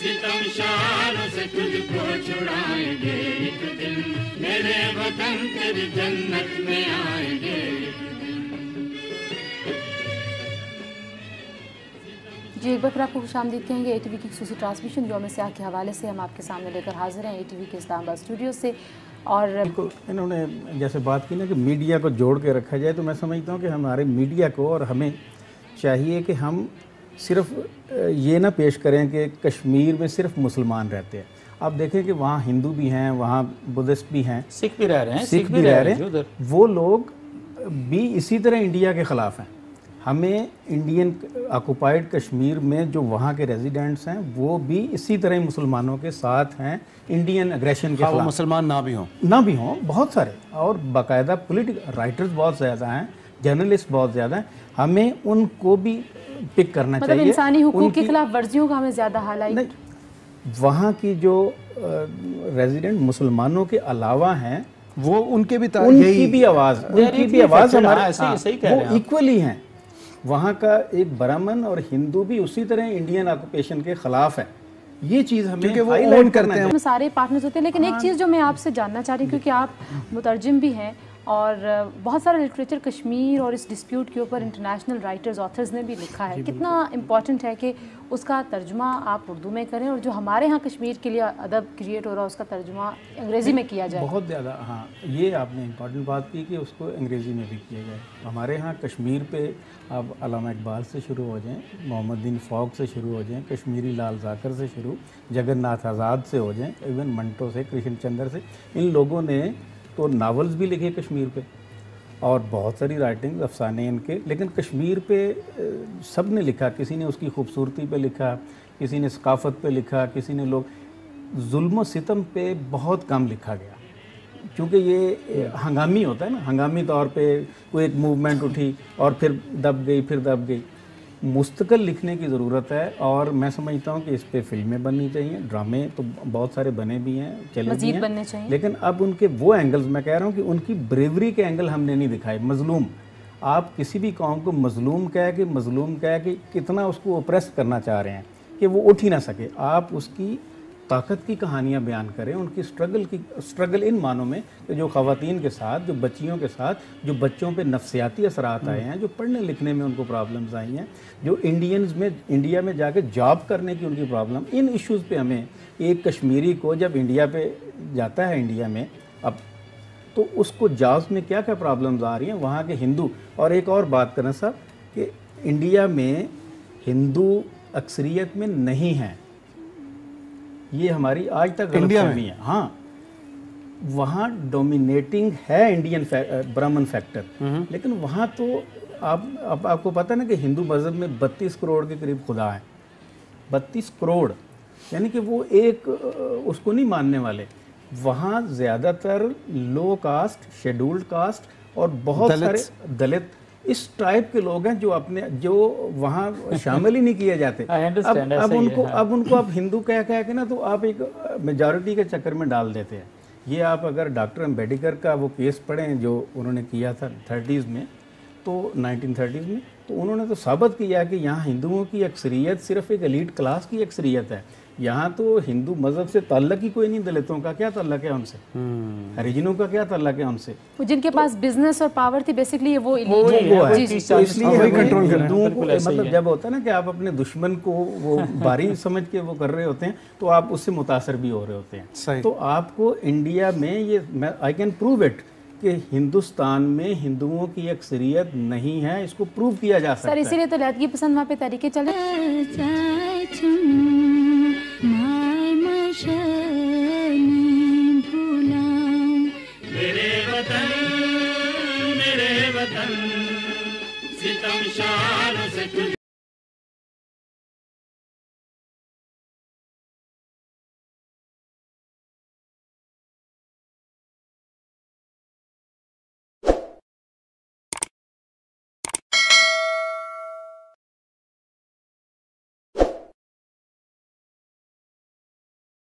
सितम शारों से तुझको छुड़ाएंगे एक दिन, मेरे वतन तेरी जन्नत में आएंगे एक दिन। जी, एक बार फिर आपको खुशामदीद कहेंगे ATV की खसूसी ट्रांसमिशन यौम सियाह के हवाले से हम आपके सामने लेकर हाजिर हैं ATV के इस्लामाबाद स्टूडियो से। और इन्होंने जैसे बात की ना कि मीडिया को जोड़ के रखा जाए, तो मैं समझता हूँ कि हमारे मीडिया को और हमें चाहिए कि हम सिर्फ ये ना पेश करें कि कश्मीर में सिर्फ मुसलमान रहते हैं। आप देखें कि वहाँ हिंदू भी हैं, वहाँ बुद्धिस्ट भी हैं, सिख भी रह रहे हैं, सिख भी रह रहे हैं। वो लोग भी इसी तरह इंडिया के ख़िलाफ़ हैं। हमें इंडियन ऑक्युपाइड कश्मीर में जो वहाँ के रेजिडेंट्स हैं वो भी इसी तरह मुसलमानों के साथ हैं, इंडियन एग्रेशन के खिलाफ। मुसलमान ना भी हों बहुत सारे, और बाकायदा पॉलिटिकल राइटर्स बहुत ज़्यादा हैं, जर्नलिस्ट बहुत ज़्यादा हैं। हमें उनको भी पिक करना मतलब चाहिए। इंसानी हुकूक की खिलाफ वर्जियों का हमें ज़्यादा हाईलाइट। वहाँ की जो रेजिडेंट मुसलमानों के अलावा हैं वो उनकी भी आवाज़ हमारे वो इक्वली हैं। वहाँ का एक ब्राह्मण और हिंदू भी उसी तरह इंडियन ऑक्यूपेशन के खिलाफ है। ये चीज़ हमें हाईलाइट करना है। सारे पार्टनर्स होते हैं, लेकिन एक चीज़ जो मैं आपसे जानना चाह रही हूँ, क्योंकि आप मुतरजिम भी हैं और बहुत सारा लिटरेचर कश्मीर और इस डिस्प्यूट के ऊपर इंटरनेशनल राइटर्स ऑथर्स ने भी लिखा है, कितना इम्पॉर्टेंट है कि उसका तर्जुमा आप उर्दू में करें और जो हमारे यहाँ कश्मीर के लिए अदब क्रिएट हो रहा है उसका तर्जुमा अंग्रेज़ी में किया जाए। बहुत ज़्यादा, हाँ, ये आपने इम्पॉर्टेंट बात की कि उसको अंग्रेज़ी में भी किया जाए। हमारे यहाँ कश्मीर पे आप अल्लामा इकबाल से शुरू हो जाएं, मोहम्मद बिन फ़ौक से शुरू हो जाएं, कश्मीरी लाल ज़ाकर से शुरू, जगन्नाथ आज़ाद से हो जाएं, इवन मंटो से, कृष्ण चंद्र से, इन लोगों ने तो नावल्स भी लिखे कश्मीर पे और बहुत सारी राइटिंग अफसाने इनके। लेकिन कश्मीर पे सब ने लिखा, किसी ने उसकी खूबसूरती पे लिखा, किसी ने सकाफ़त पे लिखा, किसी ने लोग जुल्म सितम पे बहुत कम लिखा गया, क्योंकि ये हंगामी होता है ना, हंगामी तौर पे कोई एक मूवमेंट उठी और फिर दब गई, फिर दब गई। मुस्तकिल लिखने की ज़रूरत है और मैं समझता हूँ कि इस पे फिल्में बननी चाहिए, ड्रामे तो बहुत सारे बने भी हैं, चले भी हैं, बनने चाहिए। लेकिन अब उनके वो एंगल्स, मैं कह रहा हूँ कि उनकी ब्रेवरी के एंगल हमने नहीं दिखाए। मजलूम, आप किसी भी कौम को मजलूम कह के कितना उसको ओप्रेस करना चाह रहे हैं कि वो उठ ही ना सके। आप उसकी ताकत की कहानियाँ बयान करें, उनकी स्ट्रगल इन मानों में कि जो ख़वातीन के साथ, जो बच्चियों के साथ, जो बच्चों पे नफ्सियाती असरात आए हैं, जो पढ़ने लिखने में उनको प्रॉब्लम्स आई हैं, जो इंडिया में जाके जॉब करने की उनकी प्रॉब्लम, इन इश्यूज़ पे हमें एक कश्मीरी को जब इंडिया पे जाता है, इंडिया में अब तो उसको जॉब्स में क्या क्या प्रॉब्लम्स आ रही हैं, वहाँ के हिंदू। और एक और बात करना साहब कि इंडिया में हिंदू अक्सरियत में नहीं हैं, ये हमारी आज तक गलतफहमी है। हाँ, वहाँ डोमिनेटिंग है इंडियन ब्राह्मण फैक्टर, लेकिन वहाँ तो आपको पता है ना कि हिंदू मज़हब में 32 करोड़ के करीब खुदा हैं। 32 करोड़, यानी कि वो एक उसको नहीं मानने वाले। वहाँ ज़्यादातर लो कास्ट, शेड्यूल्ड कास्ट और बहुत सारे दलित इस टाइप के लोग हैं जो वहाँ शामिल ही नहीं किए जाते। अब उनको आप हिंदू कह के ना, तो आप एक मेजॉरिटी के चक्कर में डाल देते हैं। ये आप अगर डॉक्टर अम्बेडकर का वो केस पढ़ें जो उन्होंने किया था 30s में, तो 1930s में, तो उन्होंने तो साबित किया कि यहाँ हिंदुओं की अक्सरियत सिर्फ एक एलीट क्लास की अक्सरियत है। यहाँ तो हिंदू मज़हब से ताल्लुक ही कोई नहीं। दलितों का क्या ताल्लुक है उनसे, हरिजनों का क्या ताल्लुक है उनसे? जिनके पास बिजनेस और पावर थी, बेसिकली वो है। इसलिए हिंदुओं को मतलब जब होता है ना कि आप अपने दुश्मन को वो बारी समझ के वो कर रहे होते हैं, तो आप उससे मुतासर भी हो रहे होते हैं। तो आपको इंडिया में ये, आई कैन प्रूव इट, कि हिंदुस्तान में हिंदुओं की अक्सरियत नहीं है, इसको प्रूव किया जा सकता है। सर, इसीलिए तो लहदगी पसंद वहाँ पे तरीके चले। मेरे वतन सितम शारों से